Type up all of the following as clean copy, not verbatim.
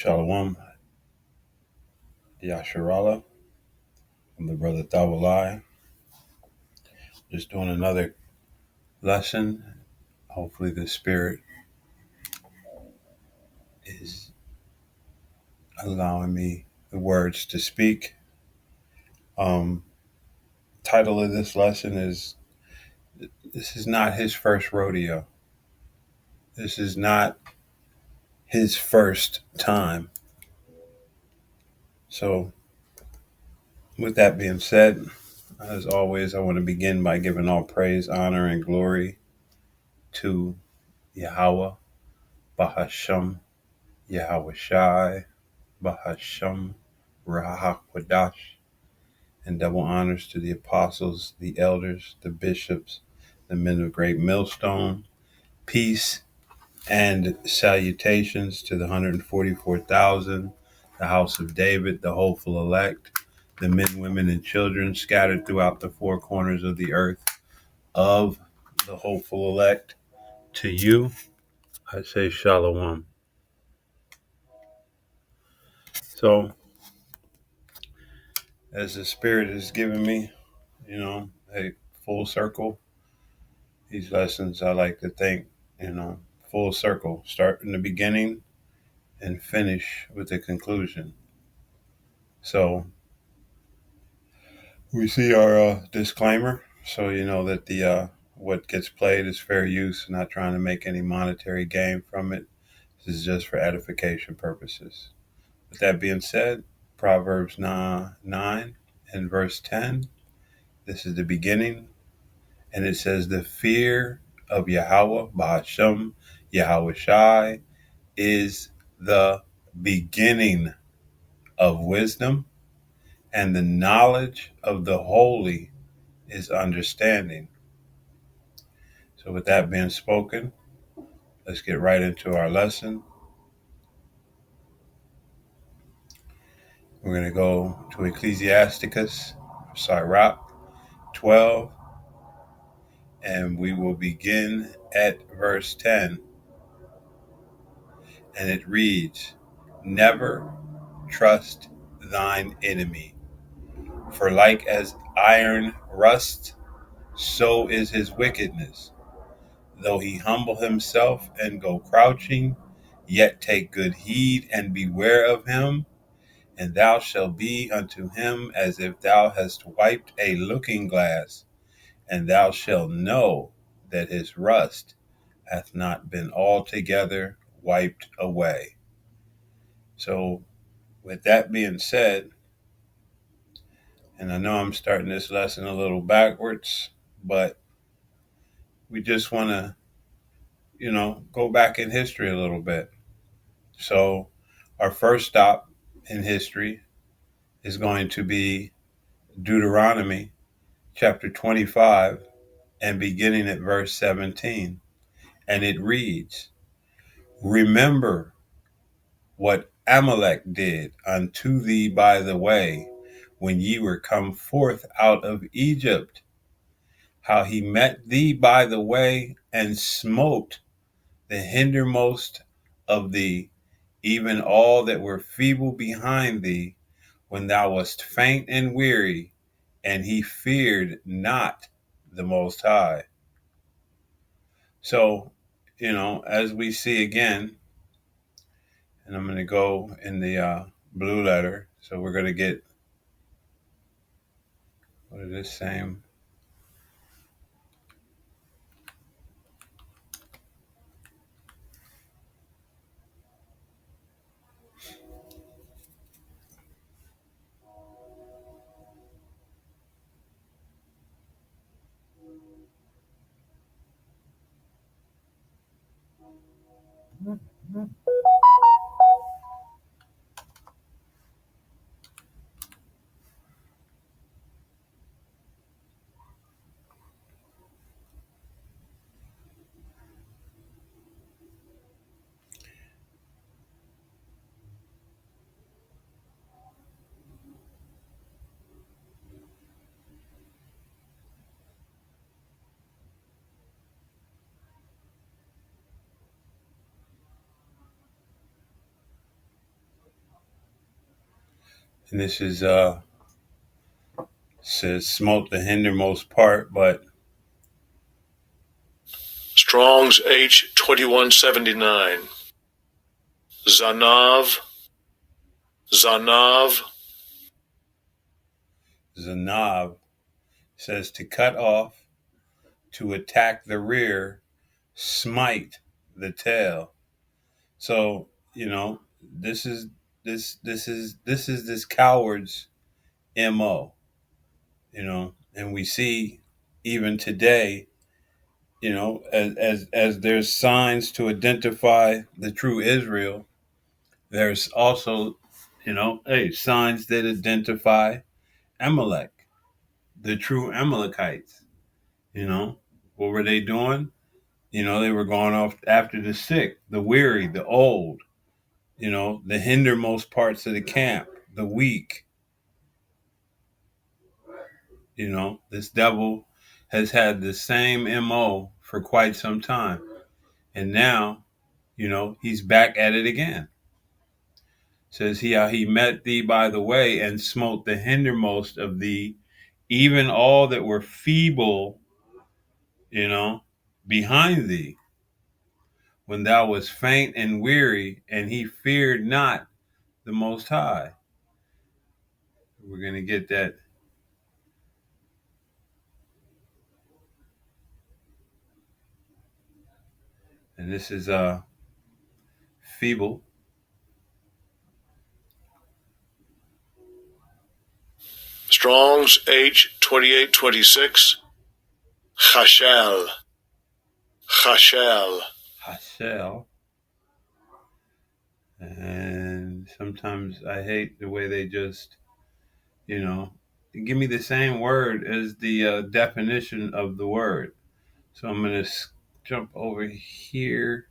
Shalom, Yasharala. I'm the brother Thawalai. Just doing another lesson. Hopefully the spirit is allowing me the words to speak. Um, Title of this lesson is This is not his first rodeo. This is not his first time. So with that being said, as always, I want to begin by giving all praise, honor, and glory to Yahweh, Bahasham, Yahweh Shai, Bahasham, Rahakwadash, and double honors to the apostles, the elders, the bishops, the men of great millstone. Peace and salutations to the 144,000, the house of David, the hopeful elect, the men, women, and children scattered throughout the four corners of the earth of the hopeful elect. To you, I say shalom. So, as the Spirit has given me, a full circle, these lessons I like to think, full circle, start in the beginning and finish with the conclusion. So, we see our disclaimer, so you know that the what gets played is fair use. Not trying to make any monetary gain from it. This is just for edification purposes. With that being said, Proverbs 9 and verse 10. This is the beginning, and it says, "The fear of Yahweh, Bahasham, Yahweh Shai, is the beginning of wisdom, and the knowledge of the holy is understanding." So with that being spoken, let's get right into our lesson. We're going to go to Ecclesiasticus, Sirach 12, and we will begin at verse 10. And it reads, "Never trust thine enemy, for like as iron rusts, so is his wickedness. Though he humble himself and go crouching, yet take good heed and beware of him, and thou shalt be unto him as if thou hast wiped a looking glass, and thou shalt know that his rust hath not been altogether wiped away." So, with that being said, and I know I'm starting this lesson a little backwards, but we just want to, go back in history a little bit. So, our first stop in history is going to be Deuteronomy chapter 25 and beginning at verse 17. And it reads, "Remember what Amalek did unto thee by the way, when ye were come forth out of Egypt, how he met thee by the way, and smote the hindermost of thee, even all that were feeble behind thee, when thou wast faint and weary, and he feared not the Most High." So, as we see again, and I'm going to go in the blue letter. So we're going to get what is this same? And this is says smote the hindermost part, but Strong's H2179. Zanav. Zanav says to cut off, to attack the rear, smite the tail. So, this coward's MO, and we see even today, as there's signs to identify the true Israel, there's also, signs that identify Amalek, the true Amalekites. What were they doing? They were going off after the sick, the weary, the old, the hindermost parts of the camp, the weak. This devil has had the same MO for quite some time. And now, he's back at it again. Says he how he met thee by the way and smote the hindermost of thee, even all that were feeble, you know, behind thee, when thou wast faint and weary, and he feared not the Most High. We're going to get that. And this is feeble. Strong's H2826. Chashel. Hashel. And sometimes I hate the way they just, give me the same word as the definition of the word. So I'm going to jump over here.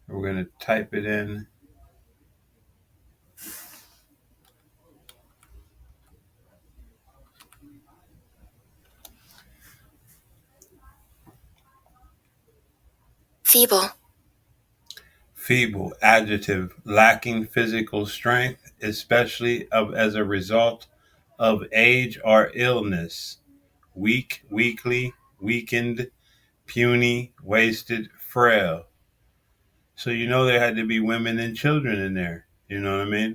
We're going to type it in. Feeble. Feeble, adjective, lacking physical strength, especially as a result of age or illness. Weak, weakly, weakened, puny, wasted, frail. So there had to be women and children in there. You know what I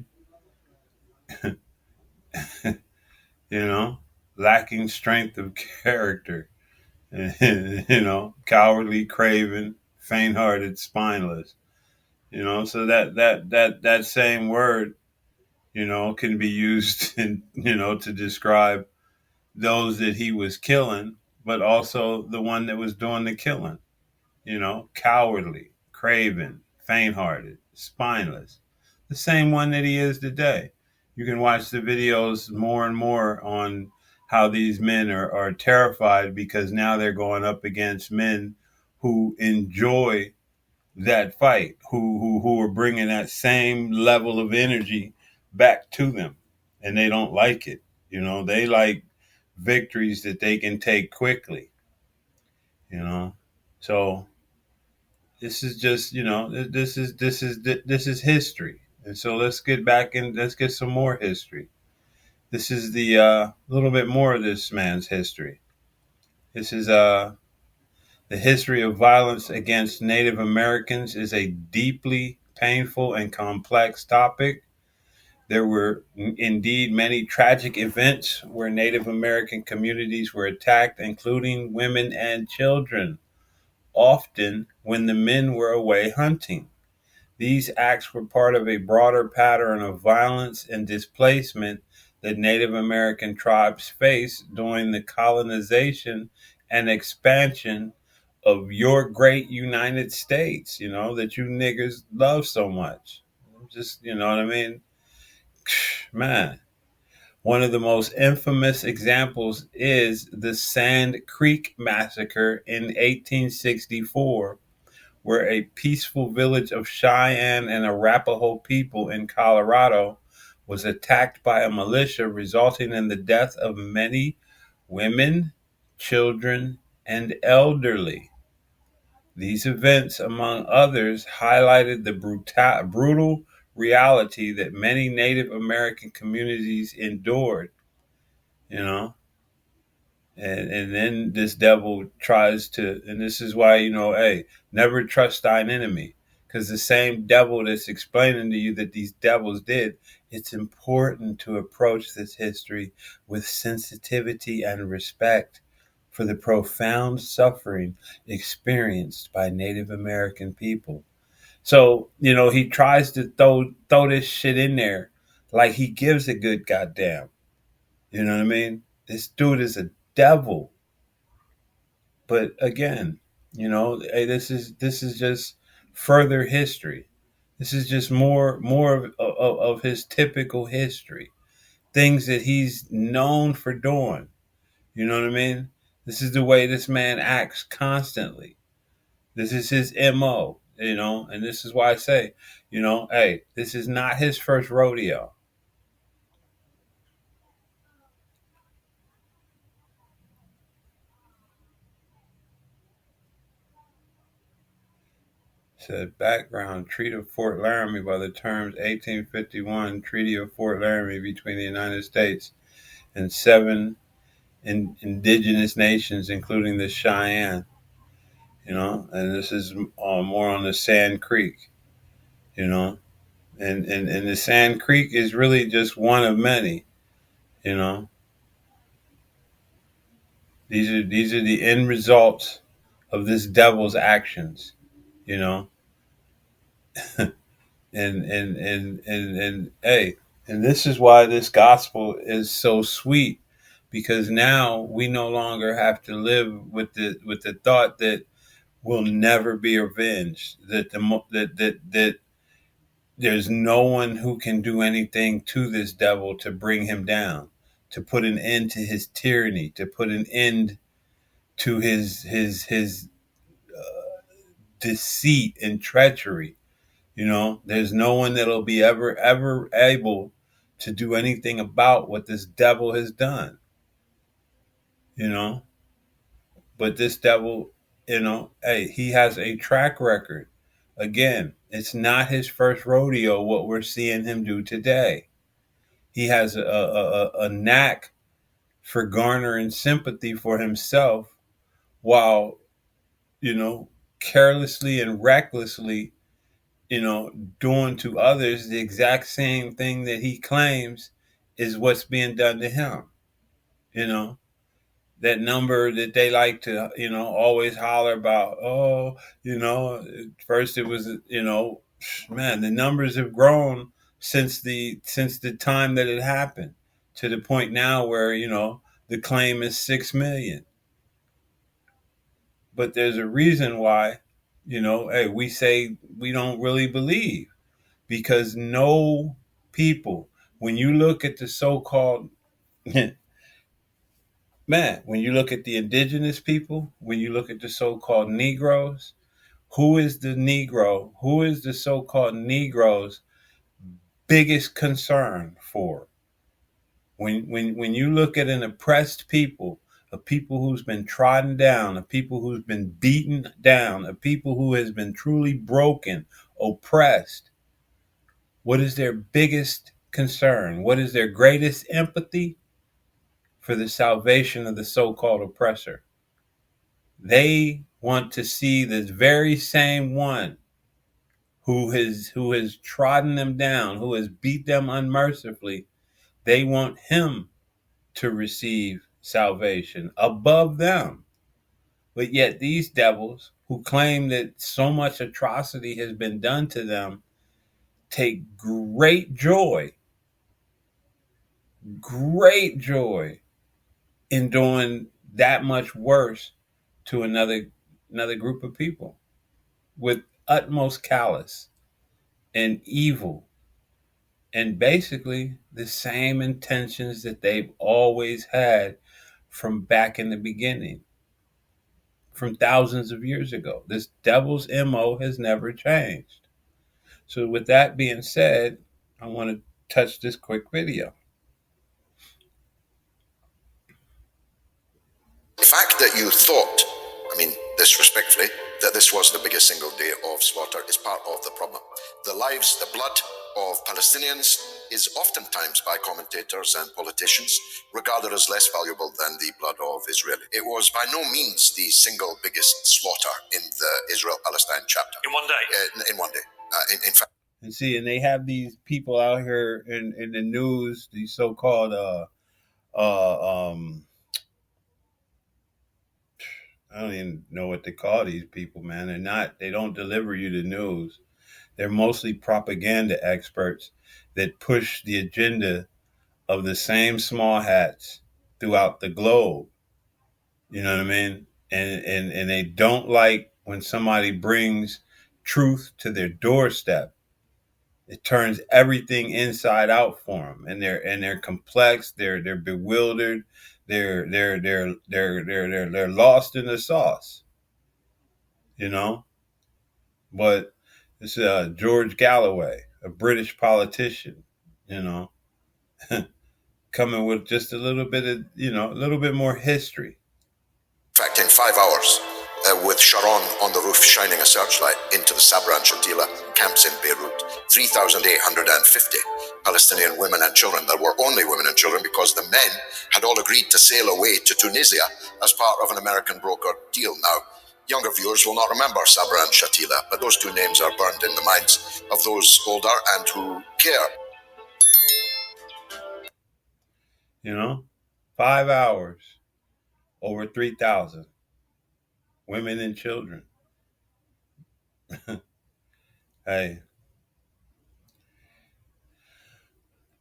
mean? Lacking strength of character. Cowardly, craven, faint-hearted, spineless. So that same word, can be used to describe those that he was killing, but also the one that was doing the killing. Cowardly, craven, faint-hearted, spineless. The same one that he is today. You can watch the videos more and more on how these men are terrified because now they're going up against men who enjoy that fight, who are bringing that same level of energy back to them, and they don't like it. They like victories that they can take quickly. So this is just this is history, and so let's get back and let's get some more history. This is the little bit more of this man's history. This is the history of violence against Native Americans is a deeply painful and complex topic. There were indeed many tragic events where Native American communities were attacked, including women and children, often when the men were away hunting. These acts were part of a broader pattern of violence and displacement that Native American tribes faced during the colonization and expansion of your great United States, that you niggers love so much. Just, you know what I mean? Man, one of the most infamous examples is the Sand Creek Massacre in 1864, where a peaceful village of Cheyenne and Arapaho people in Colorado was attacked by a militia, resulting in the death of many women, children, and elderly. These events, among others, highlighted the brutal reality that many Native American communities endured, you know. And then this devil tries to, and this is why, hey, never trust thine enemy. Because the same devil that's explaining to you that these devils did, it's important to approach this history with sensitivity and respect for the profound suffering experienced by Native American people. So, he tries to throw this shit in there like he gives a good goddamn. You know what I mean? This dude is a devil. But again, hey, this is just further history. This is just more of his typical history, things that he's known for doing. You know what I mean? This is the way this man acts constantly. This is his MO, and this is why I say, hey, this is not his first rodeo. Said background Treaty of Fort Laramie by the terms 1851 Treaty of Fort Laramie between the United States and seven indigenous nations, including the Cheyenne. And this is more on the Sand Creek. You know, and the Sand Creek is really just one of many. You know, these are the end results of this devil's actions. You know, and hey, and this is why this gospel is so sweet, because now we no longer have to live with the thought that we'll never be avenged, that there's no one who can do anything to this devil to bring him down, to put an end to his tyranny, to put an end to his deceit and treachery. There's no one that'll be ever able to do anything about what this devil has done. You know, but this devil, hey, he has a track record. Again, it's not his first rodeo what we're seeing him do today. He has a knack for garnering sympathy for himself while, you know, carelessly and recklessly, doing to others the exact same thing that he claims is what's being done to him. You know, that number that they like to, always holler about. Oh, first it was, man, the numbers have grown since the time that it happened, to the point now where the claim is 6 million. But there's a reason why, hey, we say we don't really believe, because no people, when you look at the so-called man, when you look at the indigenous people, when you look at the so-called Negroes, who is the Negro? Who is the so-called Negro's biggest concern for? When you look at an oppressed people, a people who's been trodden down, a people who's been beaten down, a people who has been truly broken, oppressed, what is their biggest concern? What is their greatest empathy? For the salvation of the so-called oppressor. They want to see this very same one who has trodden them down, who has beat them unmercifully. They want him to receive salvation above them. But yet these devils who claim that so much atrocity has been done to them take great joy in doing that much worse to another group of people with utmost callous and evil, and basically the same intentions that they've always had from back in the beginning, from thousands of years ago. This devil's MO has never changed. So with that being said, I want to touch this quick video. The fact that you thought, I mean, disrespectfully, that this was the biggest single day of slaughter is part of the problem. The lives, the blood, of Palestinians is oftentimes by commentators and politicians regarded as less valuable than the blood of Israeli. It was by no means the single biggest slaughter in the Israel-Palestine chapter. In one day? In one day. In fact. And see, and they have these people out here in the news, these so-called I don't even know what to call these people, man. They don't deliver you the news. They're mostly propaganda experts that push the agenda of the same small hats throughout the globe. You know what I mean? And they don't like when somebody brings truth to their doorstep. It turns everything inside out for them, and they're complex. They're bewildered. They're lost in the sauce. You know. But it's George Galloway, a British politician. You know, coming with just a little bit of a little bit more history. In fact, in 5 hours, with Sharon on the roof shining a searchlight into the Sabra and Shatila camps in Beirut, 3,850 Palestinian women and children. There were only women and children because the men had all agreed to sail away to Tunisia as part of an American brokered deal. Now, younger viewers will not remember Sabra and Shatila, but those two names are burned in the minds of those older and who care. 5 hours, over 3,000 women and children. Hey,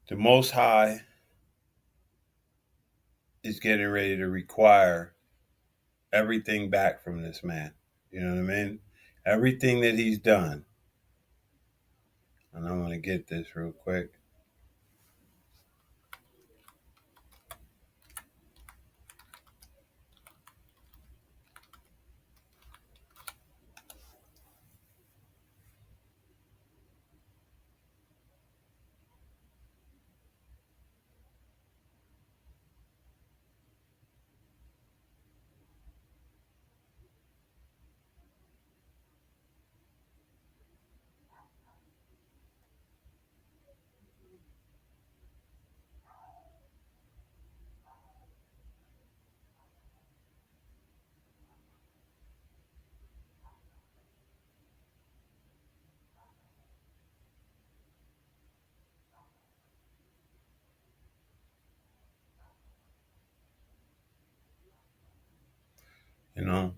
the Most High is getting ready to require everything back from this man. You know what I mean? Everything that he's done. And I'm going to get this real quick.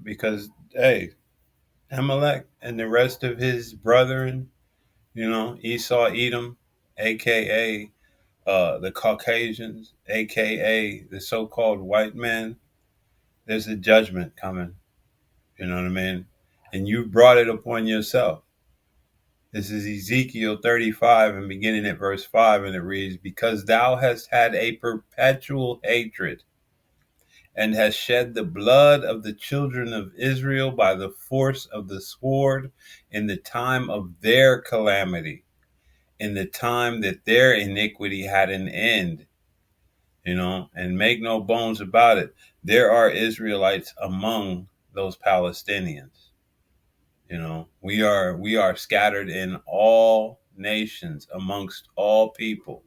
Because, hey, Amalek and the rest of his brethren, Esau, Edom, a.k.a. The Caucasians, a.k.a. the so-called white men, there's a judgment coming. You know what I mean? And you brought it upon yourself. This is Ezekiel 35 and beginning at verse 5, and it reads, "Because thou hast had a perpetual hatred and hast shed the blood of the children of Israel by the force of the sword in the time of their calamity, in the time that their iniquity had an end." And make no bones about it, there are Israelites among those Palestinians. We are scattered in all nations amongst all people.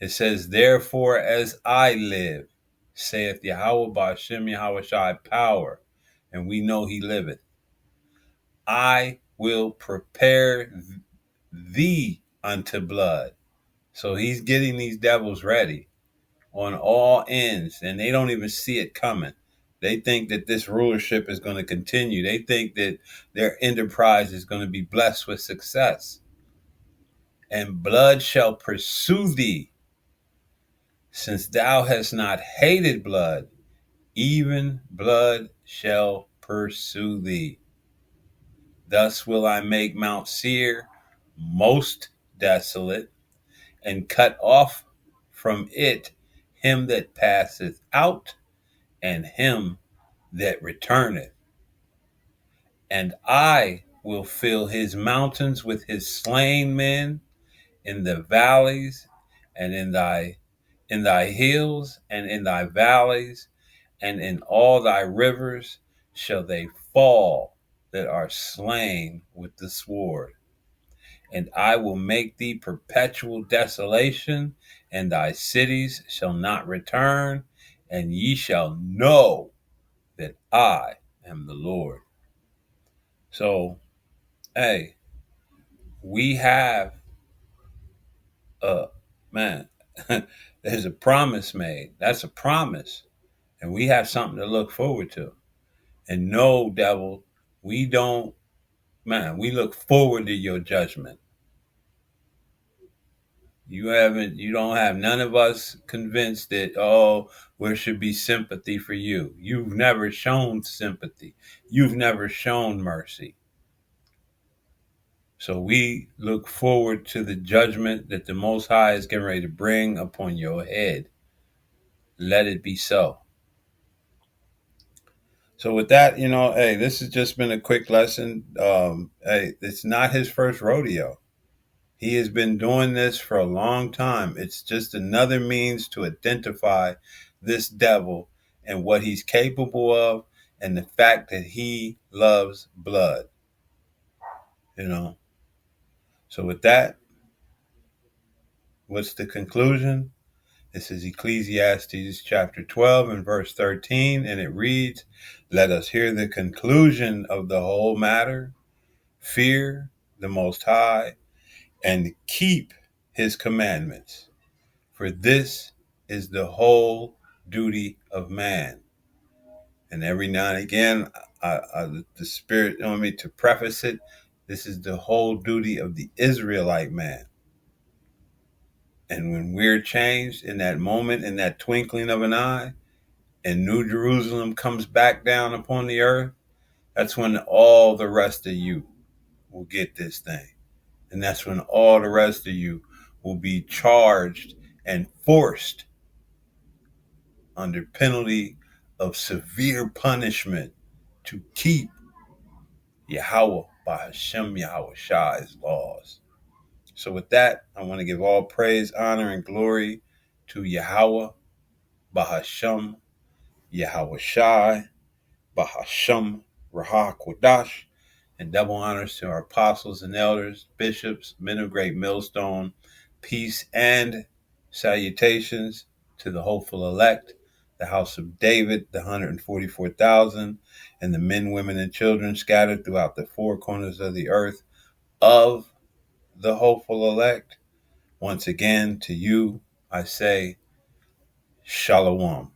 It says, "Therefore, as I live, saith Yahweh Ba'ashem Yahweh Shai, power, and we know he liveth, I will prepare thee unto blood." So he's getting these devils ready on all ends, and they don't even see it coming. They think that this rulership is going to continue. They think that their enterprise is going to be blessed with success. "And blood shall pursue thee, since thou hast not hated blood, even blood shall pursue thee. Thus will I make Mount Seir most desolate, and cut off from it him that passeth out, and him that returneth. And I will fill his mountains with his slain men in the valleys, and in thy hills, and in thy valleys, and in all thy rivers shall they fall that are slain with the sword. And I will make thee perpetual desolation, and thy cities shall not return, and ye shall know that I am the Lord. So, hey, we have a man, there's a promise made. That's a promise. And we have something to look forward to. And no, devil, we don't, man, we look forward to your judgment. You don't have none of us convinced that, oh, there should be sympathy for you. You've never shown sympathy. You've never shown mercy. So we look forward to the judgment that the Most High is getting ready to bring upon your head. Let it be so. So with that, hey, this has just been a quick lesson. Hey, it's not his first rodeo. He has been doing this for a long time. It's just another means to identify this devil and what he's capable of and the fact that he loves blood, you know. So with that, what's the conclusion? This is Ecclesiastes chapter 12 and verse 13, and it reads, "Let us hear the conclusion of the whole matter. Fear the Most High and keep his commandments. For this is the whole duty of man." And every now and again, the Spirit on me to preface it. This is the whole duty of the Israelite man. And when we're changed in that moment, in that twinkling of an eye, and New Jerusalem comes back down upon the earth, that's when all the rest of you will get this thing. And that's when all the rest of you will be charged and forced under penalty of severe punishment to keep Yahweh by Hashem Yahweh Shai's laws. So with that, I want to give all praise, honor, and glory to Yahweh Bahashem Yahweh Shai Bahashem Raha Kodash, and double honors to our apostles and elders, bishops, men of great millstone, peace and salutations to the hopeful elect, the house of David, the 144,000, and the men, women, and children scattered throughout the four corners of the earth of the hopeful elect. Once again, to you, I say, Shalom.